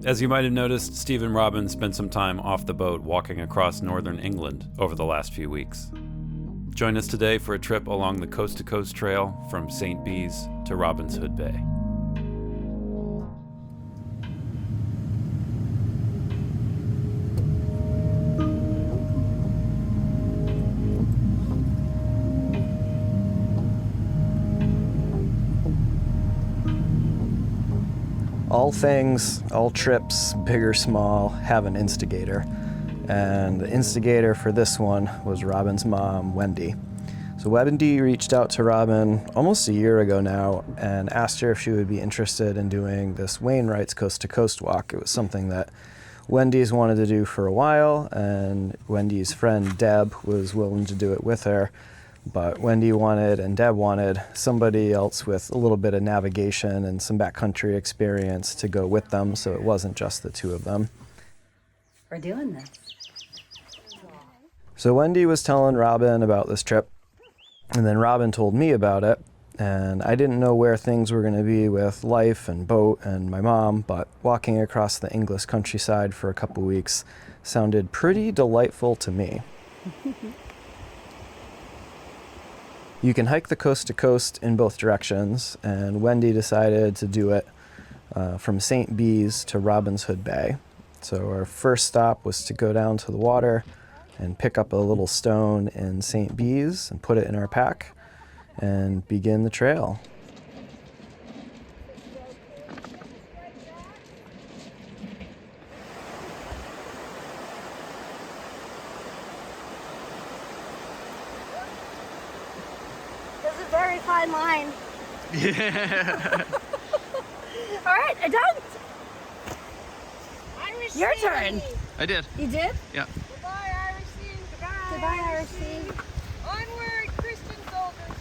As you might have noticed, Steve and Robin spent some time off the boat walking across northern England over the last few weeks. Join us today for a trip along the coast-to-coast trail from St. Bees to Robin's Hood Bay. All things, all trips, big or small, have an instigator. And the instigator for this one was Robin's mom, Wendy. So Wendy reached out to Robin almost a year ago now and asked her if she would be interested in doing this Wainwright's coast-to-coast walk. It was something that Wendy's wanted to do for a while, and Wendy's friend Deb was willing to do it with her. But Wendy wanted and Deb wanted somebody else with a little bit of navigation and some backcountry experience to go with them, so it wasn't just the two of them. We're doing this. So Wendy was telling Robin about this trip, and then Robin told me about it, and I didn't know where things were going to be with life and boat and my mom, but walking across the English countryside for a couple weeks sounded pretty delightful to me. You can hike the coast to coast in both directions, and Wendy decided to do it from St. Bees to Robin's Hood Bay. So our first stop was to go down to the water and pick up a little stone in St. Bees and put it in our pack and begin the trail. Very fine line. Yeah. All right, I'm done. Your turn. I did. You did? Yeah. Goodbye, Irish Sea. Goodbye, Irish Sea. Onward, Christian soldiers.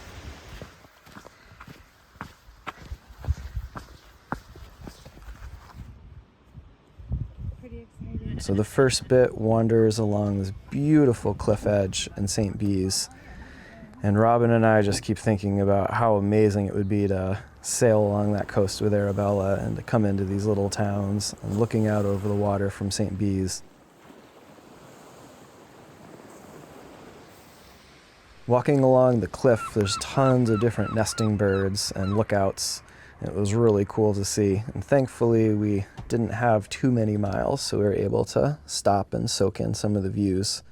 Pretty excited. So the first bit wanders along this beautiful cliff edge in St. Bees. And Robin and I just keep thinking about how amazing it would be to sail along that coast with Arabella and to come into these little towns and looking out over the water from St. Bees. Walking along the cliff, there's tons of different nesting birds and lookouts. It was really cool to see. And thankfully, we didn't have too many miles, so we were able to stop and soak in some of the views.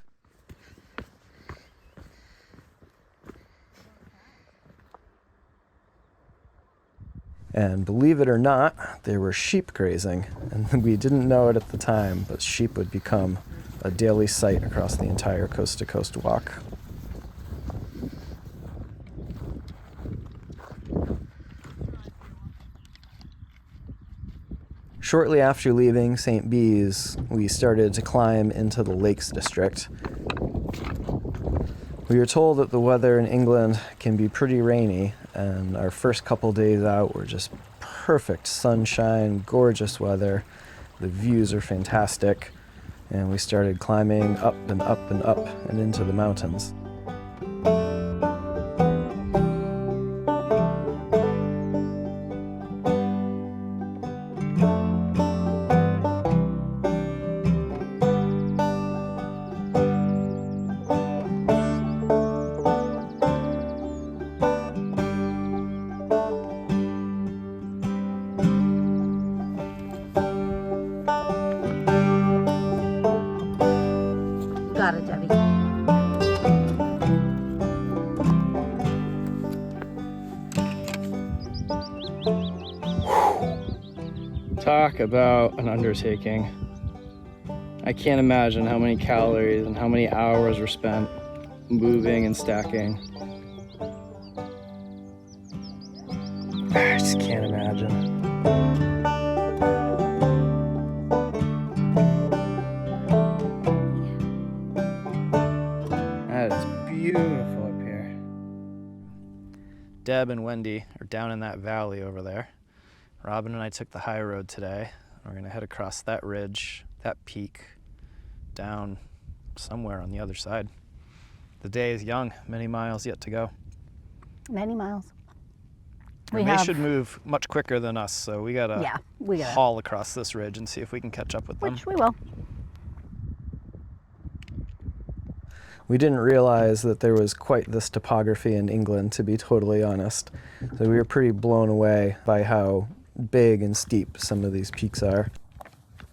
And believe it or not, there were sheep grazing. And we didn't know it at the time, but sheep would become a daily sight across the entire coast-to-coast walk. Shortly after leaving St. Bees, we started to climb into the Lakes District. We were told that the weather in England can be pretty rainy, and our first couple days out were just perfect sunshine, gorgeous weather. The views are fantastic, and we started climbing up and up and up and into the mountains. Got it, Debbie. Talk about an undertaking. I can't imagine how many calories and how many hours were spent moving and stacking. I just can't imagine. That is beautiful up here. Deb and Wendy are down in that valley over there. Robin and I took the high road today. We're gonna head across that ridge, that peak, down somewhere on the other side. The day is young, many miles yet to go. Many miles. They should move much quicker than us, so we gotta we gotta haul across this ridge and see if we can catch up with them. which we will. We didn't realize that there was quite this topography in England, to be totally honest. So we were pretty blown away by how big and steep some of these peaks are.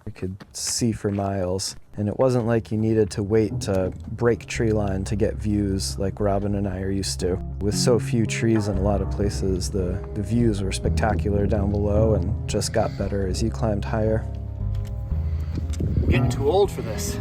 You could see for miles, and it wasn't like you needed to wait to break tree line to get views like Robin and I are used to. With so few trees in a lot of places, the views were spectacular down below and just got better as you climbed higher. I'm getting too old for this.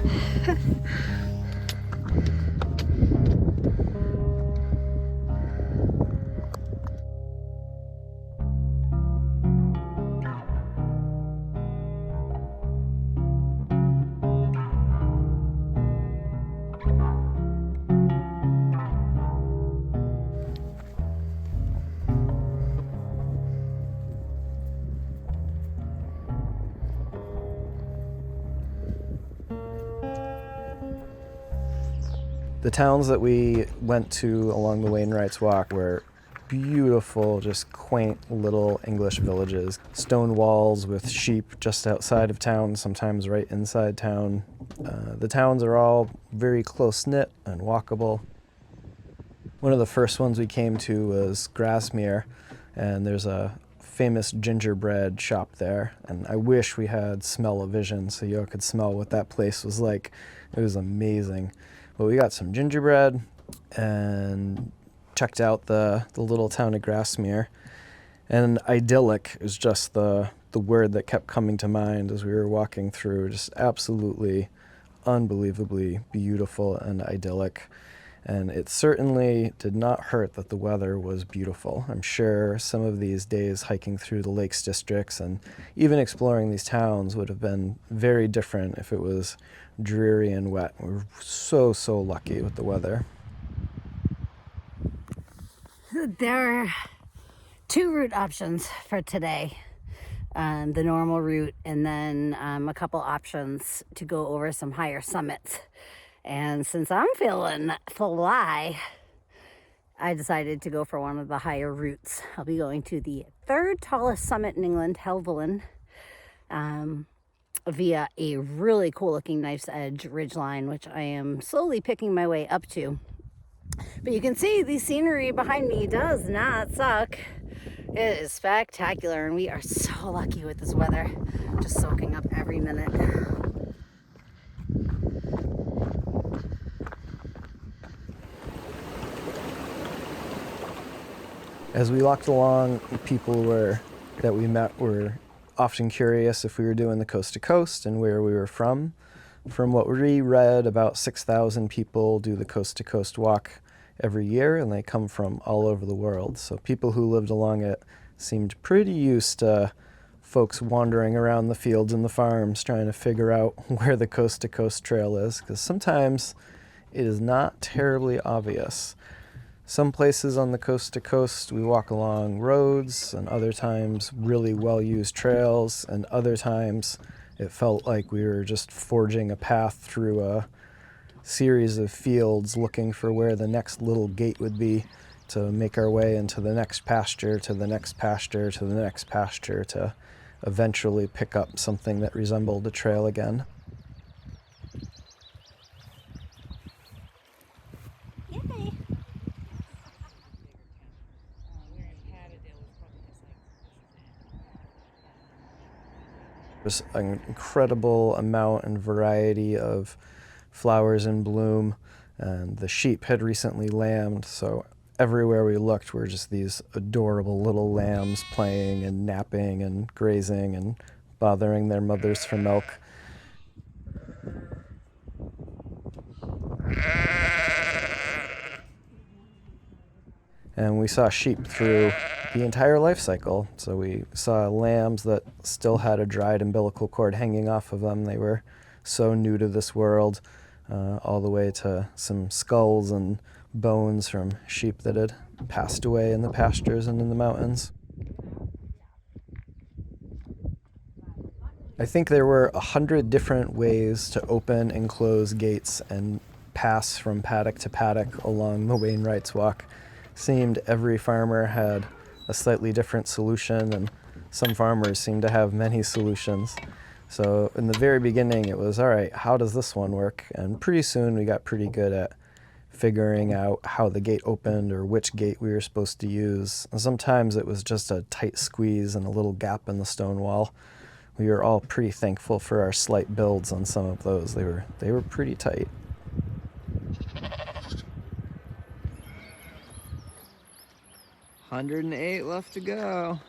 The towns that we went to along the Wainwright's Walk were beautiful, just quaint little English villages. Stone walls with sheep just outside of town, sometimes right inside town. The towns are all very close-knit and walkable. One of the first ones we came to was Grasmere, and there's a famous gingerbread shop there, and I wish we had smell-o-vision so you could smell what that place was like. It was amazing. But we got some gingerbread and checked out the little town of Grasmere. And idyllic is just the word that kept coming to mind as we were walking through. Just absolutely, unbelievably beautiful and idyllic. And it certainly did not hurt that the weather was beautiful. I'm sure some of these days hiking through the Lakes districts and even exploring these towns would have been very different if it was dreary and wet. We were so lucky with the weather. There are two route options for today. The normal route and then a couple options to go over some higher summits. And since I'm feeling fly, I decided to go for one of the higher routes. I'll be going to the third tallest summit in England, Helvellyn, via a really cool looking knife's edge ridgeline, which I am slowly picking my way up to. But you can see the scenery behind me does not suck. It is spectacular, and we are so lucky with this weather, just soaking up every minute. As we walked along, people that we met were often curious if we were doing the coast to coast and where we were from. From what we read, about 6,000 people do the coast to coast walk every year, and they come from all over the world. So people who lived along it seemed pretty used to folks wandering around the fields and the farms trying to figure out where the coast to coast trail is, because sometimes it is not terribly obvious. Some places on the coast to coast we walk along roads, and other times really well-used trails, and other times it felt like we were just forging a path through a series of fields looking for where the next little gate would be to make our way into the next pasture, to the next pasture, to the next pasture, to eventually pick up something that resembled a trail again. Yay! There's an incredible amount and variety of flowers in bloom, and the sheep had recently lambed, so everywhere we looked were just these adorable little lambs playing and napping and grazing and bothering their mothers for milk. And we saw sheep through the entire life cycle. So we saw lambs that still had a dried umbilical cord hanging off of them. They were so new to this world, all the way to some skulls and bones from sheep that had passed away in the pastures and in the mountains. I think there were 100 different ways to open and close gates and pass from paddock to paddock along the Wainwright's Walk. Seemed every farmer had a slightly different solution, and some farmers seem to have many solutions. So in the very beginning, it was, all right, how does this one work? And pretty soon we got pretty good at figuring out how the gate opened or which gate we were supposed to use. And sometimes it was just a tight squeeze and a little gap in the stone wall. We were all pretty thankful for our slight builds on some of those. They were pretty tight. $108 left to go.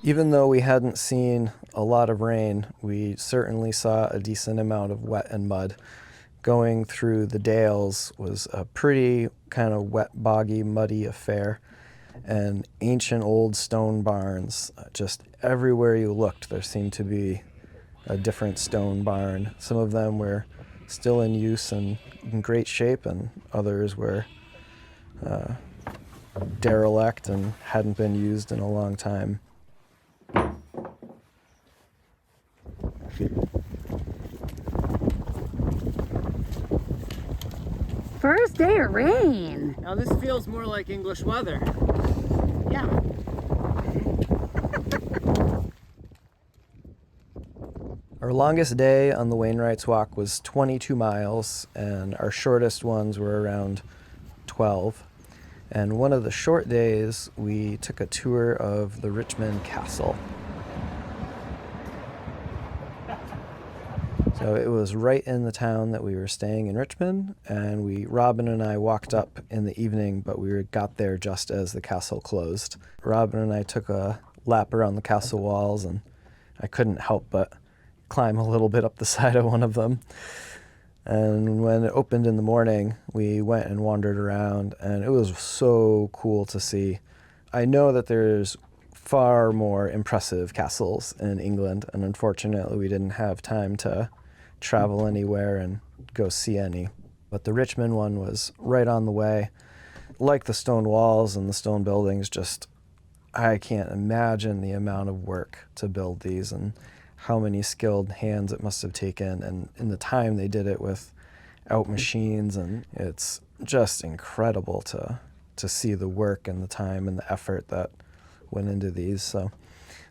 Even though we hadn't seen a lot of rain, we certainly saw a decent amount of wet and mud. Going through the Dales was a pretty kind of wet, boggy, muddy affair. And ancient old stone barns, just everywhere you looked, there seemed to be a different stone barn. Some of them were still in use and in great shape, and others were derelict and hadn't been used in a long time. First day of rain. Now this feels more like English weather. Yeah. Our longest day on the Wainwright's Walk was 22 miles, and our shortest ones were around 12. And one of the short days, we took a tour of the Richmond Castle. So it was right in the town that we were staying in Richmond, and Robin and I walked up in the evening, but we got there just as the castle closed. Robin and I took a lap around the castle walls, and I couldn't help but climb a little bit up the side of one of them. And when it opened in the morning, we went and wandered around, and it was so cool to see. I know that there's far more impressive castles in England, and unfortunately we didn't have time to travel anywhere and go see any. But the Richmond one was right on the way. Like the stone walls and the stone buildings, just I can't imagine the amount of work to build these and how many skilled hands it must have taken, and in the time they did it without machines, and it's just incredible to see the work and the time and the effort that went into these. So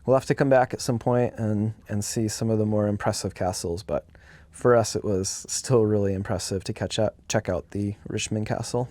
we'll have to come back at some point and see some of the more impressive castles, but for us it was still really impressive to check out the Richmond Castle.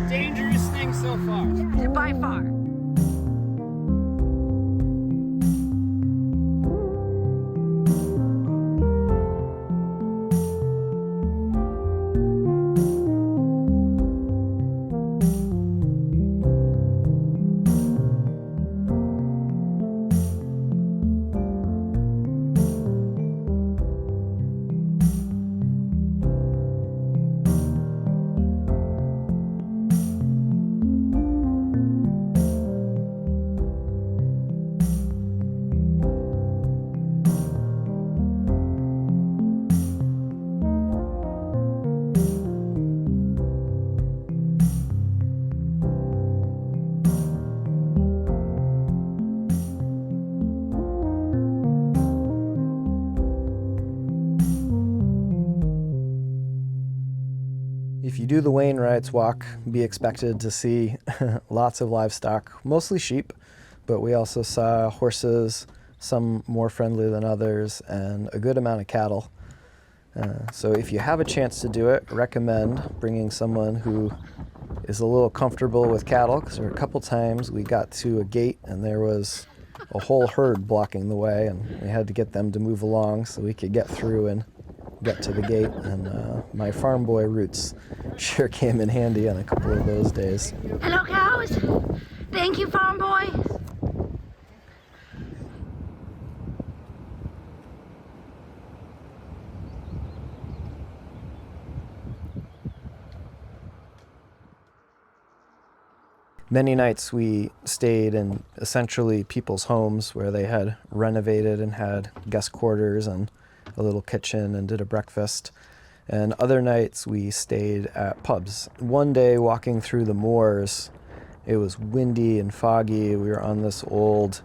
Dangerous thing so far. By far. If you do the Wainwright's Walk, be expected to see lots of livestock, mostly sheep, but we also saw horses, some more friendly than others, and a good amount of cattle. So if you have a chance to do it, recommend bringing someone who is a little comfortable with cattle, because there were a couple times we got to a gate and there was a whole herd blocking the way, and we had to get them to move along so we could get through and get to the gate, and my farm boy roots sure came in handy on a couple of those days. Hello, cows. Thank you, farm boy. Many nights we stayed in essentially people's homes where they had renovated and had guest quarters and a little kitchen and did a breakfast. And other nights we stayed at pubs. One day walking through the moors, it was windy and foggy. We were on this old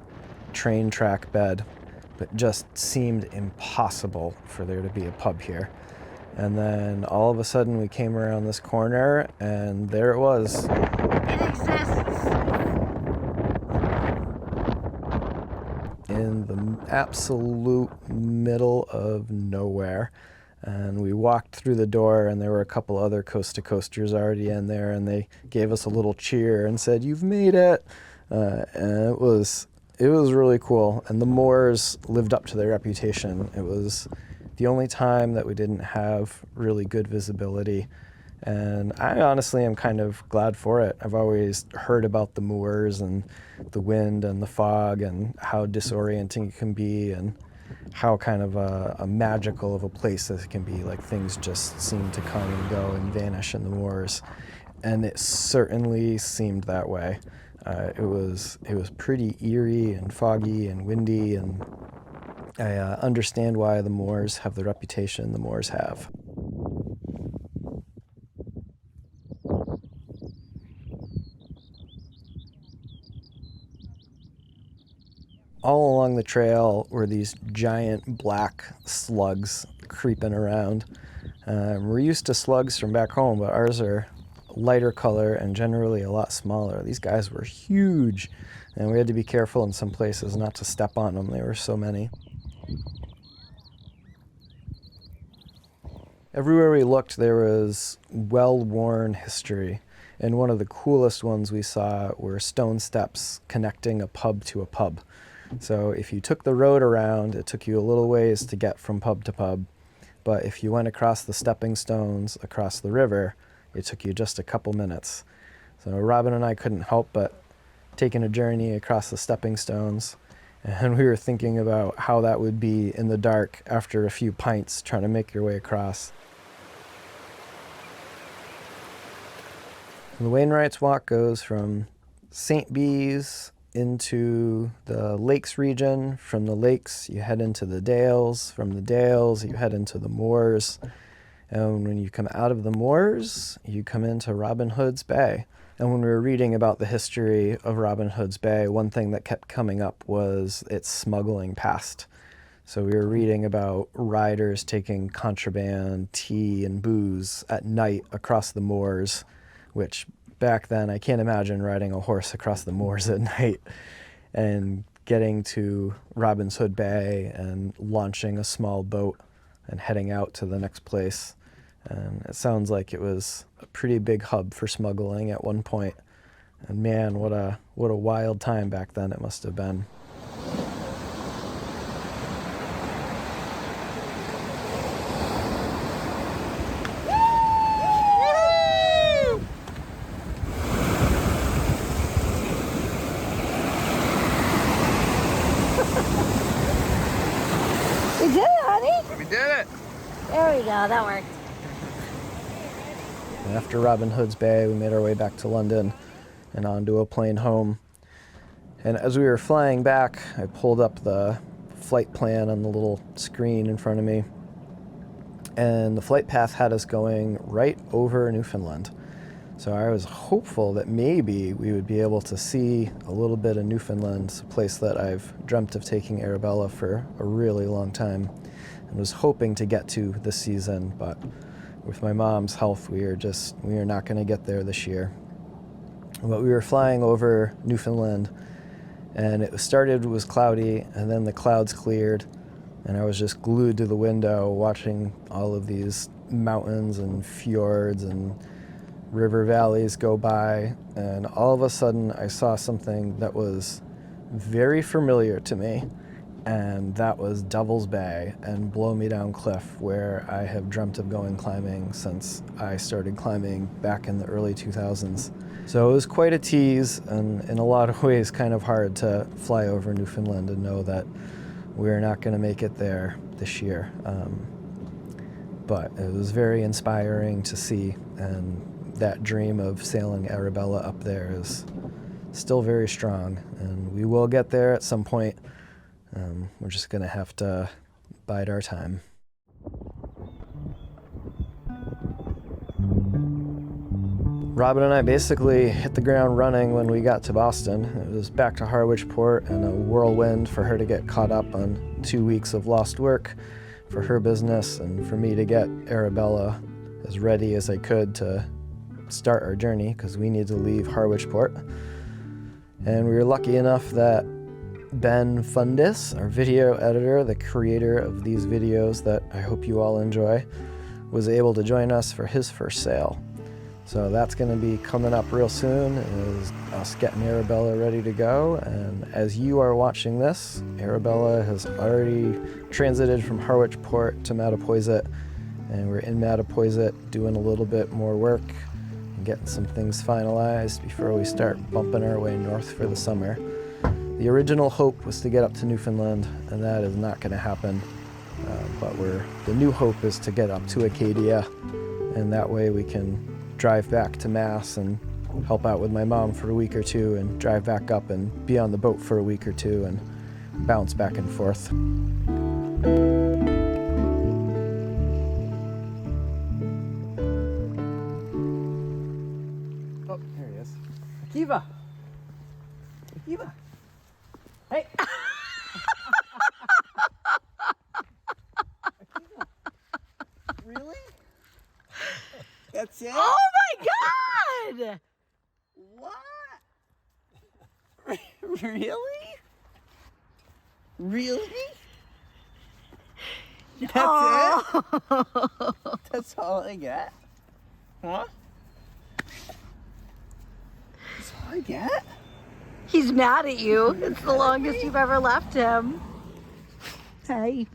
train track bed, but just seemed impossible for there to be a pub here. And then all of a sudden we came around this corner and there it was. It exists. In the absolute middle of nowhere. And we walked through the door and there were a couple other coast to coasters already in there, and they gave us a little cheer and said, "You've made it." And it was really cool. And the moors lived up to their reputation. It was the only time that we didn't have really good visibility. And I honestly am kind of glad for it. I've always heard about the moors and the wind and the fog and how disorienting it can be and how kind of a magical of a place that it can be. Like, things just seem to come and go and vanish in the moors. And it certainly seemed that way. It was pretty eerie and foggy and windy, and I understand why the moors have the reputation the moors have. All along the trail were these giant black slugs creeping around. We're used to slugs from back home, but ours are lighter color and generally a lot smaller. These guys were huge, and we had to be careful in some places not to step on them. There were so many. Everywhere we looked, there was well-worn history, and one of the coolest ones we saw were stone steps connecting a pub to a pub. So if you took the road around, it took you a little ways to get from pub to pub. But if you went across the stepping stones across the river, it took you just a couple minutes. So Robin and I couldn't help but taking a journey across the stepping stones. And we were thinking about how that would be in the dark after a few pints trying to make your way across. The Wainwright's Walk goes from St. Bees into the lakes region. From the lakes, you head into the Dales. From the Dales, you head into the moors. And when you come out of the moors, you come into Robin Hood's Bay. And when we were reading about the history of Robin Hood's Bay, one thing that kept coming up was its smuggling past. So we were reading about riders taking contraband, tea, and booze at night across the moors, which back then, I can't imagine riding a horse across the moors at night and getting to Robin Hood Bay and launching a small boat and heading out to the next place. And it sounds like it was a pretty big hub for smuggling at one point. And man, what a wild time back then it must have been. We did it, honey. We did it! There we go. That worked. And after Robin Hood's Bay, we made our way back to London and onto a plane home. And as we were flying back, I pulled up the flight plan on the little screen in front of me. And the flight path had us going right over Newfoundland. So I was hopeful that maybe we would be able to see a little bit of Newfoundland. It's a place that I've dreamt of taking Arabella for a really long time and was hoping to get to this season, but with my mom's health, we are not going to get there this year. But we were flying over Newfoundland, and it was cloudy, and then the clouds cleared, and I was just glued to the window watching all of these mountains and fjords and river valleys go by, and all of a sudden I saw something that was very familiar to me, and that was Devil's Bay and Blow Me Down Cliff, where I have dreamt of going climbing since I started climbing back in the early 2000s. So it was quite a tease, and in a lot of ways kind of hard to fly over Newfoundland and know that we're not going to make it there this year. But it was very inspiring to see, and that dream of sailing Arabella up there is still very strong, and we will get there at some point. We're just going to have to bide our time. Robin and I basically hit the ground running when we got to Boston. It was back to Harwich Port and a whirlwind for her to get caught up on 2 weeks of lost work for her business, and for me to get Arabella as ready as I could to start our journey, because we need to leave Harwich Port. And we were lucky enough that Ben Fundis, our video editor, the creator of these videos that I hope you all enjoy, was able to join us for his first sail. So that's going to be coming up real soon, is us getting Arabella ready to go. And as you are watching this, Arabella has already transited from Harwich Port to Mattapoisett, and we're in Mattapoisett doing a little bit more work and getting some things finalized before we start bumping our way north for the summer. The original hope was to get up to Newfoundland, and that is not going to happen. But the new hope is to get up to Acadia, and that way we can drive back to Mass and help out with my mom for a week or two, and drive back up and be on the boat for a week or two and bounce back and forth. Oh, there he is. Akiva! Akiva! Hey! Akiva! Really? That's it? Oh my God! What? Really? Really? That's it? That's all I get? Huh? That's all I get? He's mad at you. It's the longest you've ever left him. Hey.